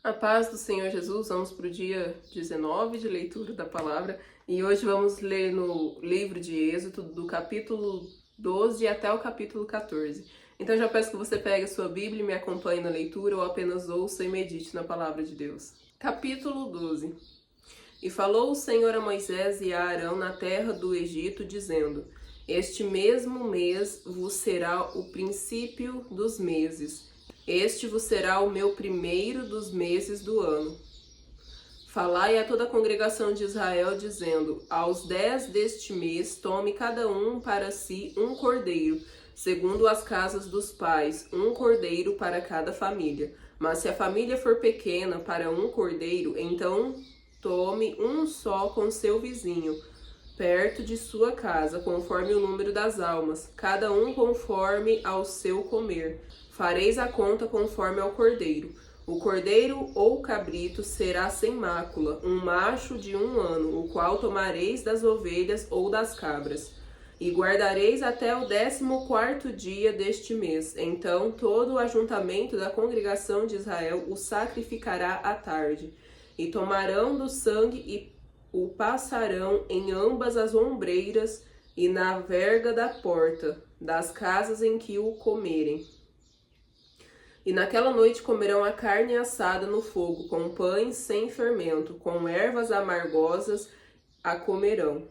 A paz do Senhor Jesus, vamos para o dia 19 de leitura da palavra e hoje vamos ler no livro de Êxodo, do capítulo 12 até o capítulo 14. Então já peço que você pegue a sua Bíblia e me acompanhe na leitura ou apenas ouça e medite na palavra de Deus. Capítulo 12. E falou o Senhor a Moisés e a Arão na terra do Egito, dizendo: Este mesmo mês vos será o princípio dos meses. Este vos será o meu primeiro dos meses do ano. Falai a toda a congregação de Israel, dizendo: Aos 10 deste mês, tome cada um para si um cordeiro, segundo as casas dos pais, um cordeiro para cada família. Mas se a família for pequena para um cordeiro, então tome um só com seu vizinho, perto de sua casa, conforme o número das almas, cada um conforme ao seu comer. Fareis a conta conforme ao cordeiro. O cordeiro ou cabrito será sem mácula, um macho de 1 ano, o qual tomareis das ovelhas ou das cabras. E guardareis até o 14º dia deste mês. Então todo o ajuntamento da congregação de Israel o sacrificará à tarde. E tomarão do sangue e o passarão em ambas as ombreiras e na verga da porta das casas em que o comerem. E naquela noite comerão a carne assada no fogo, com pães sem fermento, com ervas amargosas a comerão.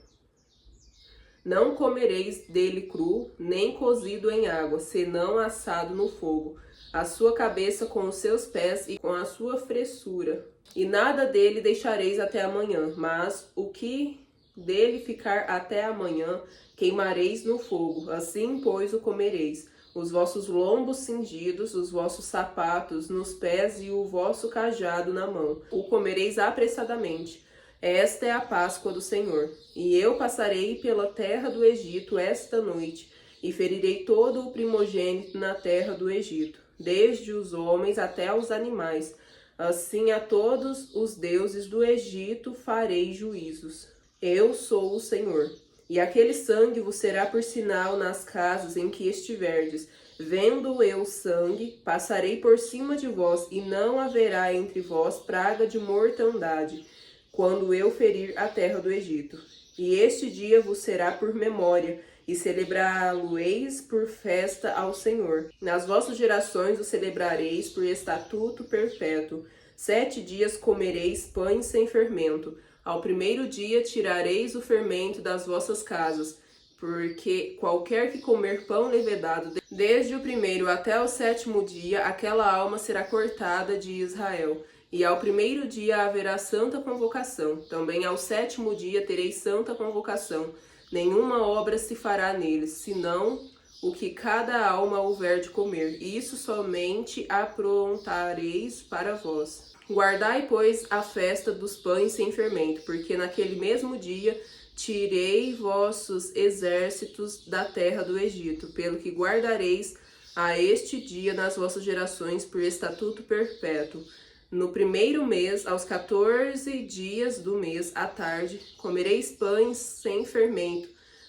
Não comereis dele cru, nem cozido em água, senão assado no fogo, a sua cabeça com os seus pés e com a sua fressura. E nada dele deixareis até amanhã, mas o que dele ficar até amanhã queimareis no fogo, assim, pois, o comereis. Os vossos lombos cingidos, os vossos sapatos nos pés e o vosso cajado na mão. O comereis apressadamente. Esta é a Páscoa do Senhor. E eu passarei pela terra do Egito esta noite, e ferirei todo o primogênito na terra do Egito, desde os homens até os animais. Assim a todos os deuses do Egito farei juízos. Eu sou o Senhor. E aquele sangue vos será por sinal nas casas em que estiverdes. Vendo eu sangue, passarei por cima de vós, e não haverá entre vós praga de mortandade, quando eu ferir a terra do Egito. E este dia vos será por memória, e celebrá-lo-eis por festa ao Senhor. Nas vossas gerações o celebrareis por estatuto perpétuo. 7 dias comereis pães sem fermento. Ao primeiro dia tirareis o fermento das vossas casas, porque qualquer que comer pão levedado, desde o primeiro até o 7º dia, aquela alma será cortada de Israel. E ao primeiro dia haverá santa convocação. Também ao 7º dia tereis santa convocação. Nenhuma obra se fará neles, senão o que cada alma houver de comer. Isso somente aprontareis para vós. Guardai, pois, a festa dos pães sem fermento, porque naquele mesmo dia tirei vossos exércitos da terra do Egito, pelo que guardareis a este dia nas vossas gerações por estatuto perpétuo. No primeiro mês, aos 14 dias do mês, à tarde, comereis pães sem fermento,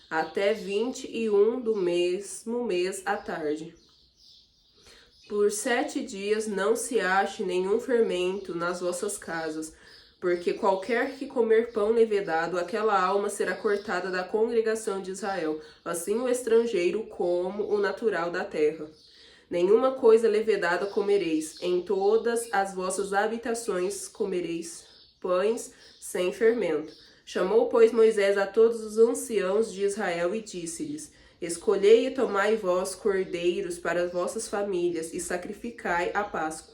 até 21 do mesmo mês, à tarde. Por 7 dias não se ache nenhum fermento nas vossas casas, porque qualquer que comer pão levedado, aquela alma será cortada da congregação de Israel, assim o estrangeiro como o natural da terra. Nenhuma coisa levedada comereis, em todas as vossas habitações comereis pães sem fermento. Chamou, pois, Moisés a todos os anciãos de Israel e disse-lhes: Escolhei e tomai vós cordeiros para as vossas famílias e sacrificai a Páscoa.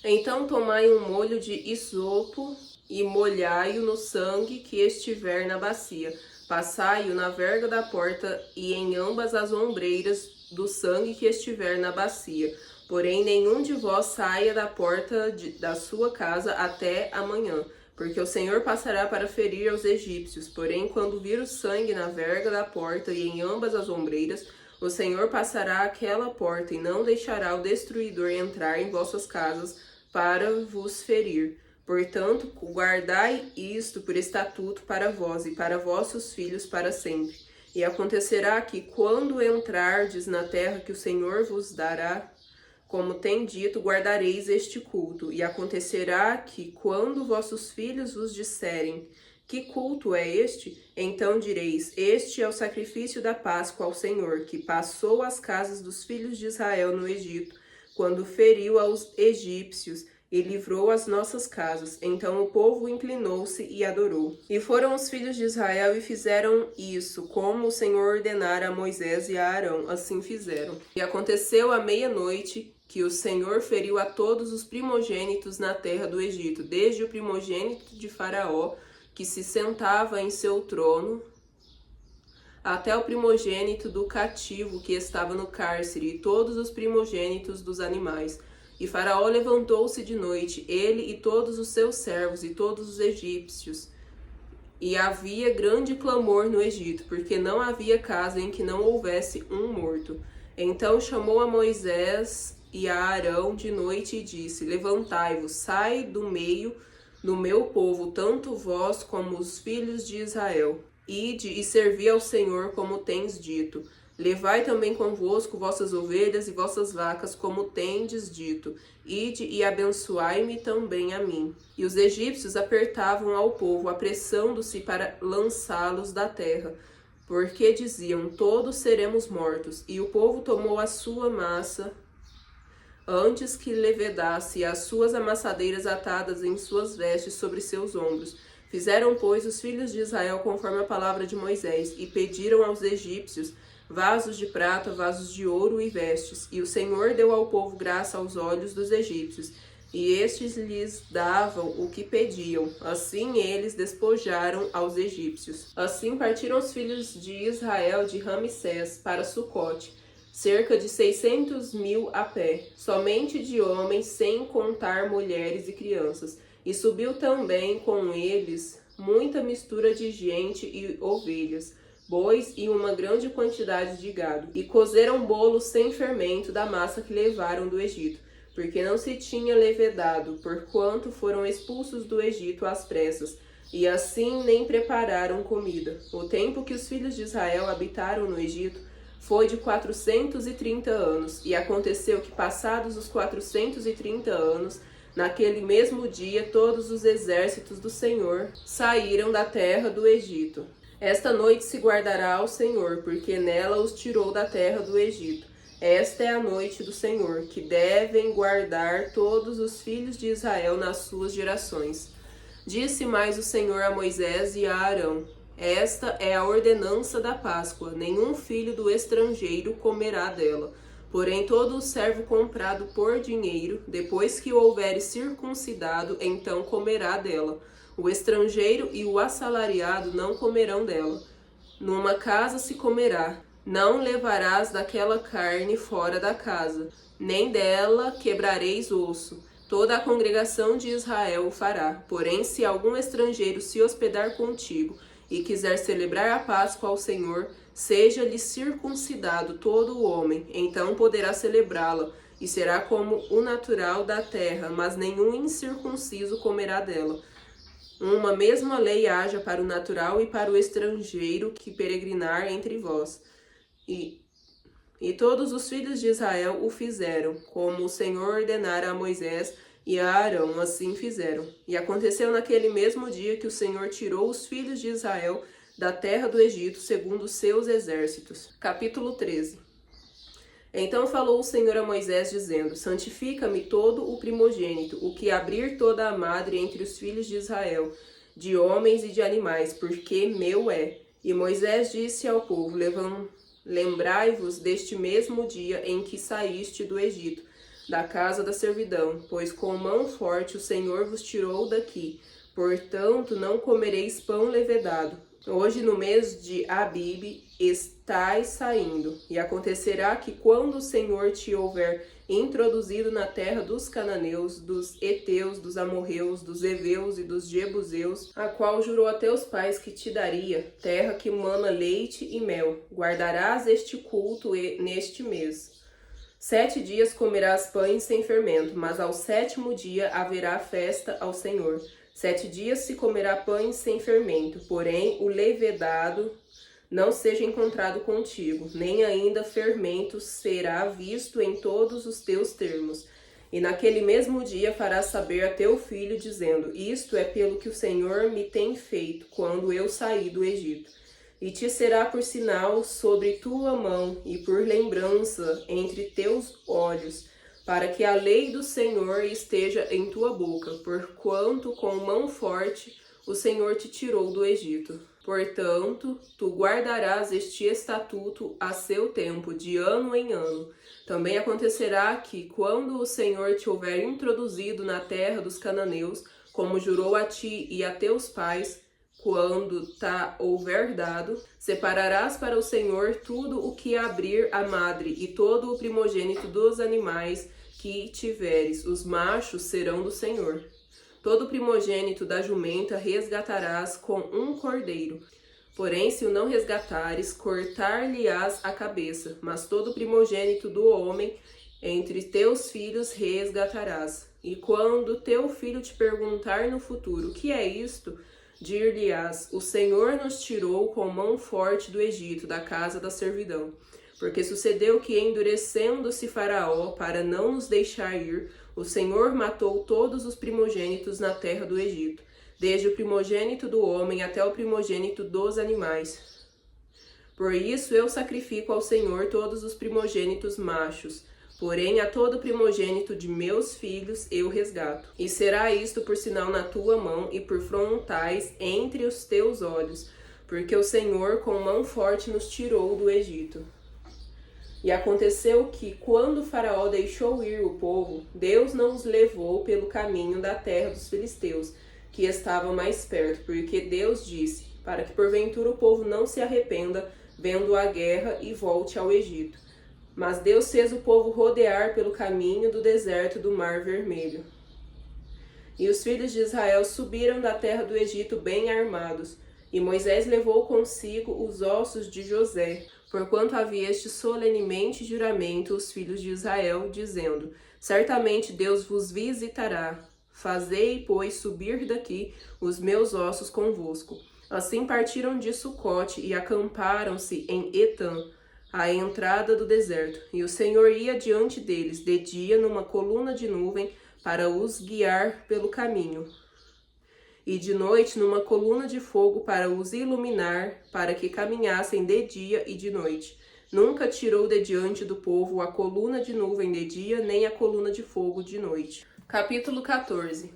Então tomai um molho de isopo e molhai-o no sangue que estiver na bacia. Passai-o na verga da porta e em ambas as ombreiras do sangue que estiver na bacia. Porém, nenhum de vós saia da porta da sua casa até amanhã, porque o Senhor passará para ferir aos egípcios. Porém, quando vir o sangue na verga da porta e em ambas as ombreiras, o Senhor passará aquela porta e não deixará o destruidor entrar em vossas casas para vos ferir. Portanto, guardai isto por estatuto para vós e para vossos filhos para sempre. E acontecerá que, quando entrardes na terra que o Senhor vos dará, como tem dito, guardareis este culto. E acontecerá que, quando vossos filhos vos disserem: que culto é este? Então direis: este é o sacrifício da Páscoa ao Senhor, que passou as casas dos filhos de Israel no Egito, quando feriu aos egípcios e livrou as nossas casas. Então o povo inclinou-se e adorou. E foram os filhos de Israel e fizeram isso, como o Senhor ordenara a Moisés e a Arão, assim fizeram. E aconteceu à meia-noite que o Senhor feriu a todos os primogênitos na terra do Egito, desde o primogênito de Faraó, que se sentava em seu trono, até o primogênito do cativo que estava no cárcere, e todos os primogênitos dos animais. E Faraó levantou-se de noite, ele e todos os seus servos e todos os egípcios. E havia grande clamor no Egito, porque não havia casa em que não houvesse um morto. Então chamou a Moisés e a Arão de noite e disse: levantai-vos, sai do meio do meu povo, tanto vós como os filhos de Israel. Ide e servi ao Senhor, como tens dito. Levai também convosco vossas ovelhas e vossas vacas, como tendes dito. Ide e abençoai-me também a mim. E os egípcios apertavam ao povo, apressando-se para lançá-los da terra, porque diziam: todos seremos mortos. E o povo tomou a sua massa antes que levedasse, as suas amassadeiras atadas em suas vestes sobre seus ombros. Fizeram, pois, os filhos de Israel conforme a palavra de Moisés, e pediram aos egípcios vasos de prata, vasos de ouro e vestes. E o Senhor deu ao povo graça aos olhos dos egípcios, e estes lhes davam o que pediam. Assim eles despojaram aos egípcios. Assim partiram os filhos de Israel de Ramsés para Sucote, cerca de 600.000 a pé, somente de homens, sem contar mulheres e crianças. E subiu também com eles muita mistura de gente e ovelhas, bois e uma grande quantidade de gado. E cozeram bolos sem fermento da massa que levaram do Egito, porque não se tinha levedado, porquanto foram expulsos do Egito às pressas, e assim nem prepararam comida. O tempo que os filhos de Israel habitaram no Egito foi de 430 anos, e aconteceu que, passados os 430 anos, naquele mesmo dia, todos os exércitos do Senhor saíram da terra do Egito. Esta noite se guardará ao Senhor, porque nela os tirou da terra do Egito. Esta é a noite do Senhor, que devem guardar todos os filhos de Israel nas suas gerações. Disse mais o Senhor a Moisés e a Arão: esta é a ordenança da Páscoa, nenhum filho do estrangeiro comerá dela. Porém, todo o servo comprado por dinheiro, depois que o houveres circuncidado, então comerá dela. O estrangeiro e o assalariado não comerão dela. Numa casa se comerá. Não levarás daquela carne fora da casa, nem dela quebrareis osso. Toda a congregação de Israel o fará. Porém, se algum estrangeiro se hospedar contigo e quiser celebrar a Páscoa ao Senhor, seja-lhe circuncidado todo o homem, então poderá celebrá-la, e será como o natural da terra, mas nenhum incircunciso comerá dela. Uma mesma lei haja para o natural e para o estrangeiro que peregrinar entre vós. E todos os filhos de Israel o fizeram, como o Senhor ordenara a Moisés e a Arão, assim fizeram. E aconteceu naquele mesmo dia que o Senhor tirou os filhos de Israel da terra do Egito, segundo os seus exércitos. Capítulo 13. Então falou o Senhor a Moisés, dizendo: santifica-me todo o primogênito, o que abrir toda a madre entre os filhos de Israel, de homens e de animais, porque meu é. E Moisés disse ao povo: lembrai-vos deste mesmo dia em que saíste do Egito, da casa da servidão, pois com mão forte o Senhor vos tirou daqui. Portanto, não comereis pão levedado. Hoje, no mês de Abibe, estais saindo. E acontecerá que, quando o Senhor te houver introduzido na terra dos cananeus, dos heteus, dos amorreus, dos heveus e dos jebuseus, a qual jurou a teus pais que te daria, terra que mana leite e mel, guardarás este culto neste mês. 7 dias comerás pães sem fermento, mas ao 7º dia haverá festa ao Senhor. 7 dias se comerá pães sem fermento, porém o levedado não seja encontrado contigo, nem ainda fermento será visto em todos os teus termos. E naquele mesmo dia farás saber a teu filho, dizendo: isto é pelo que o Senhor me tem feito, quando eu saí do Egito. E te será por sinal sobre tua mão, e por lembrança entre teus olhos, para que a lei do Senhor esteja em tua boca, porquanto com mão forte o Senhor te tirou do Egito. Portanto, tu guardarás este estatuto a seu tempo, de ano em ano. Também acontecerá que, quando o Senhor te houver introduzido na terra dos cananeus, como jurou a ti e a teus pais, quando houver dado, separarás para o Senhor tudo o que abrir a madre e todo o primogênito dos animais que tiveres. Os machos serão do Senhor. Todo primogênito da jumenta resgatarás com um cordeiro. Porém, se o não resgatares, cortar-lhe-ás a cabeça. Mas todo primogênito do homem entre teus filhos resgatarás. E quando teu filho te perguntar no futuro: que é isto? Dir-lhe-ás: o Senhor nos tirou com mão forte do Egito, da casa da servidão. Porque sucedeu que, endurecendo-se Faraó para não nos deixar ir, o Senhor matou todos os primogênitos na terra do Egito, desde o primogênito do homem até o primogênito dos animais. Por isso eu sacrifico ao Senhor todos os primogênitos machos, porém a todo primogênito de meus filhos eu resgato. E será isto por sinal na tua mão e por frontais entre os teus olhos, porque o Senhor com mão forte nos tirou do Egito. E aconteceu que, quando Faraó deixou ir o povo, Deus não os levou pelo caminho da terra dos filisteus, que estava mais perto, porque Deus disse, para que porventura o povo não se arrependa, vendo a guerra, e volte ao Egito. Mas Deus fez o povo rodear pelo caminho do deserto do Mar Vermelho. E os filhos de Israel subiram da terra do Egito bem armados, e Moisés levou consigo os ossos de José, porquanto havia este solenemente juramento os filhos de Israel, dizendo: certamente Deus vos visitará. Fazei, pois, subir daqui os meus ossos convosco. Assim partiram de Sucote e acamparam-se em Etã, à entrada do deserto. E o Senhor ia diante deles, de dia, numa coluna de nuvem, para os guiar pelo caminho, e de noite numa coluna de fogo para os iluminar, para que caminhassem de dia e de noite. Nunca tirou de diante do povo a coluna de nuvem de dia, nem a coluna de fogo de noite. Capítulo 14.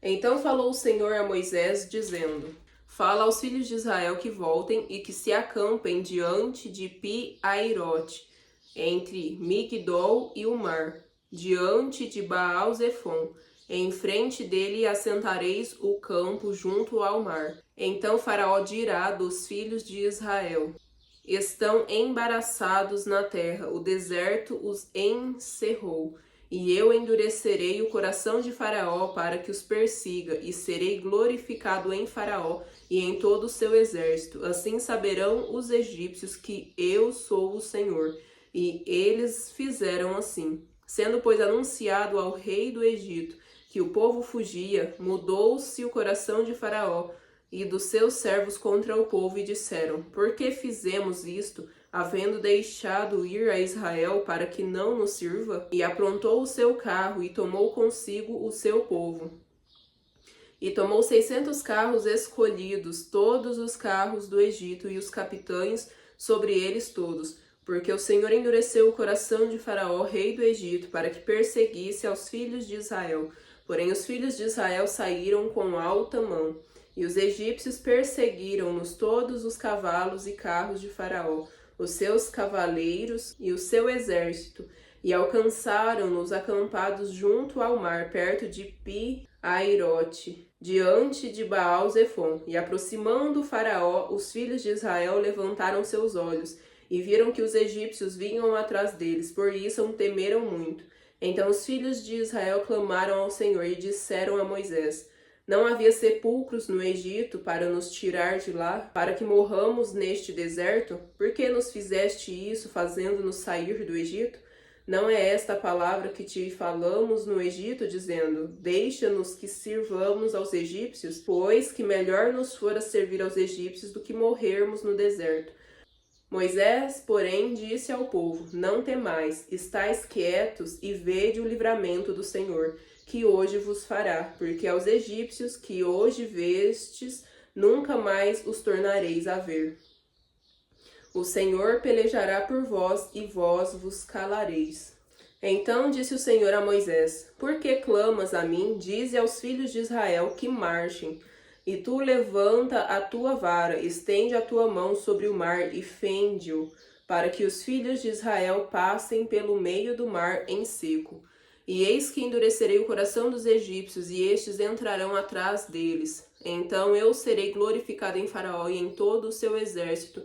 Então falou o Senhor a Moisés, dizendo: fala aos filhos de Israel que voltem e que se acampem diante de Pi-Airote, entre Migdol e o mar, diante de Baal-Zefon. Em frente dele assentareis o campo junto ao mar. Então Faraó dirá dos filhos de Israel: estão embaraçados na terra, o deserto os encerrou. E eu endurecerei o coração de Faraó para que os persiga, e serei glorificado em Faraó e em todo o seu exército. Assim saberão os egípcios que eu sou o Senhor. E eles fizeram assim. Sendo, pois, anunciado ao rei do Egito que o povo fugia, mudou-se o coração de Faraó e dos seus servos contra o povo, e disseram: por que fizemos isto, havendo deixado ir a Israel para que não nos sirva? E aprontou o seu carro e tomou consigo o seu povo. E tomou 600 carros escolhidos, todos os carros do Egito, e os capitães sobre eles todos, porque o Senhor endureceu o coração de Faraó, rei do Egito, para que perseguisse aos filhos de Israel. Porém os filhos de Israel saíram com alta mão, e os egípcios perseguiram-nos todos os cavalos e carros de Faraó, os seus cavaleiros e o seu exército, e alcançaram-nos acampados junto ao mar, perto de Pi-Airote, diante de Baal-Zefon. E aproximando Faraó, os filhos de Israel levantaram seus olhos, e viram que os egípcios vinham atrás deles, por isso temeram muito. Então os filhos de Israel clamaram ao Senhor e disseram a Moisés: não havia sepulcros no Egito para nos tirar de lá, para que morramos neste deserto? Por que nos fizeste isso, fazendo-nos sair do Egito? Não é esta a palavra que te falamos no Egito, dizendo: deixa-nos que sirvamos aos egípcios, pois que melhor nos fora servir aos egípcios do que morrermos no deserto. Moisés, porém, disse ao povo: não temais, estais quietos e vede o livramento do Senhor, que hoje vos fará, porque aos egípcios que hoje vestes, nunca mais os tornareis a ver. O Senhor pelejará por vós, e vós vos calareis. Então disse o Senhor a Moisés: por que clamas a mim? Dize aos filhos de Israel que marchem. E tu levanta a tua vara, estende a tua mão sobre o mar e fende-o, para que os filhos de Israel passem pelo meio do mar em seco. E eis que endurecerei o coração dos egípcios, e estes entrarão atrás deles. Então eu serei glorificado em Faraó e em todo o seu exército,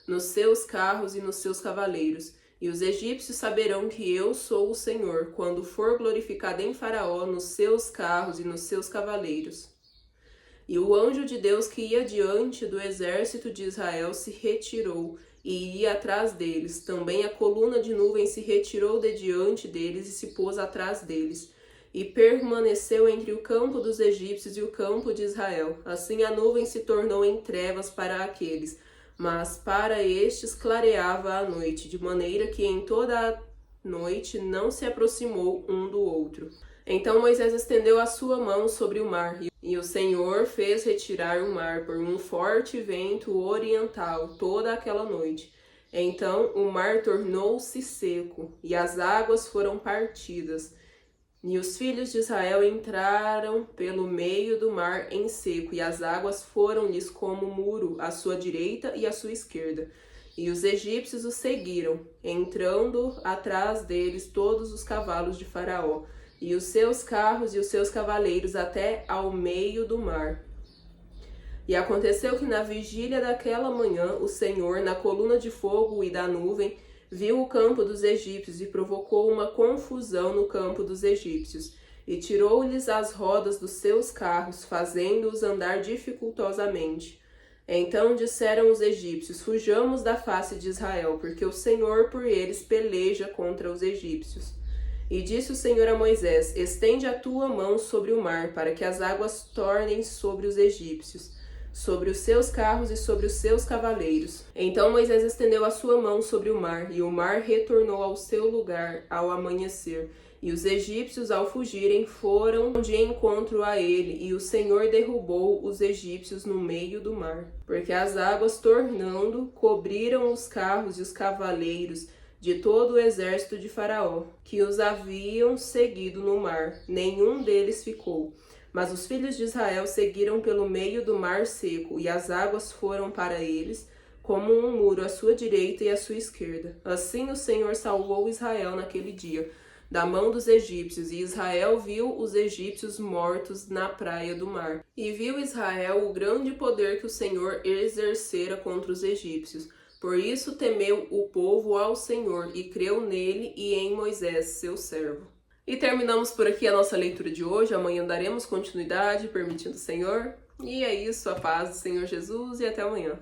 nos seus carros e nos seus cavaleiros. E os egípcios saberão que eu sou o Senhor, quando for glorificado em Faraó, nos seus carros e nos seus cavaleiros. E o anjo de Deus que ia diante do exército de Israel se retirou e ia atrás deles. Também a coluna de nuvem se retirou de diante deles e se pôs atrás deles. E permaneceu entre o campo dos egípcios e o campo de Israel. Assim a nuvem se tornou em trevas para aqueles, mas para estes clareava a noite, de maneira que em toda a noite não se aproximou um do outro. Então Moisés estendeu a sua mão sobre o mar, e o Senhor fez retirar o mar por um forte vento oriental toda aquela noite. Então o mar tornou-se seco, e as águas foram partidas. E os filhos de Israel entraram pelo meio do mar em seco, e as águas foram-lhes como muro à sua direita e à sua esquerda. E os egípcios os seguiram, entrando atrás deles todos os cavalos de Faraó, e os seus carros e os seus cavaleiros até ao meio do mar. E aconteceu que na vigília daquela manhã, o Senhor, na coluna de fogo e da nuvem, viu o campo dos egípcios e provocou uma confusão no campo dos egípcios, e tirou-lhes as rodas dos seus carros, fazendo-os andar dificultosamente. Então disseram os egípcios: fujamos da face de Israel, porque o Senhor por eles peleja contra os egípcios. E disse o Senhor a Moisés: estende a tua mão sobre o mar, para que as águas tornem sobre os egípcios, sobre os seus carros e sobre os seus cavaleiros. Então Moisés estendeu a sua mão sobre o mar, e o mar retornou ao seu lugar ao amanhecer. E os egípcios, ao fugirem, foram de encontro a ele, e o Senhor derrubou os egípcios no meio do mar. Porque as águas, tornando, cobriram os carros e os cavaleiros de todo o exército de Faraó, que os haviam seguido no mar. Nenhum deles ficou. Mas os filhos de Israel seguiram pelo meio do mar seco, e as águas foram para eles como um muro à sua direita e à sua esquerda. Assim o Senhor salvou Israel naquele dia da mão dos egípcios, e Israel viu os egípcios mortos na praia do mar. E viu Israel o grande poder que o Senhor exercera contra os egípcios. Por isso temeu o povo ao Senhor, e creu nele e em Moisés, seu servo. E terminamos por aqui a nossa leitura de hoje. Amanhã daremos continuidade, permitindo o Senhor. E é isso, a paz do Senhor Jesus, e até amanhã.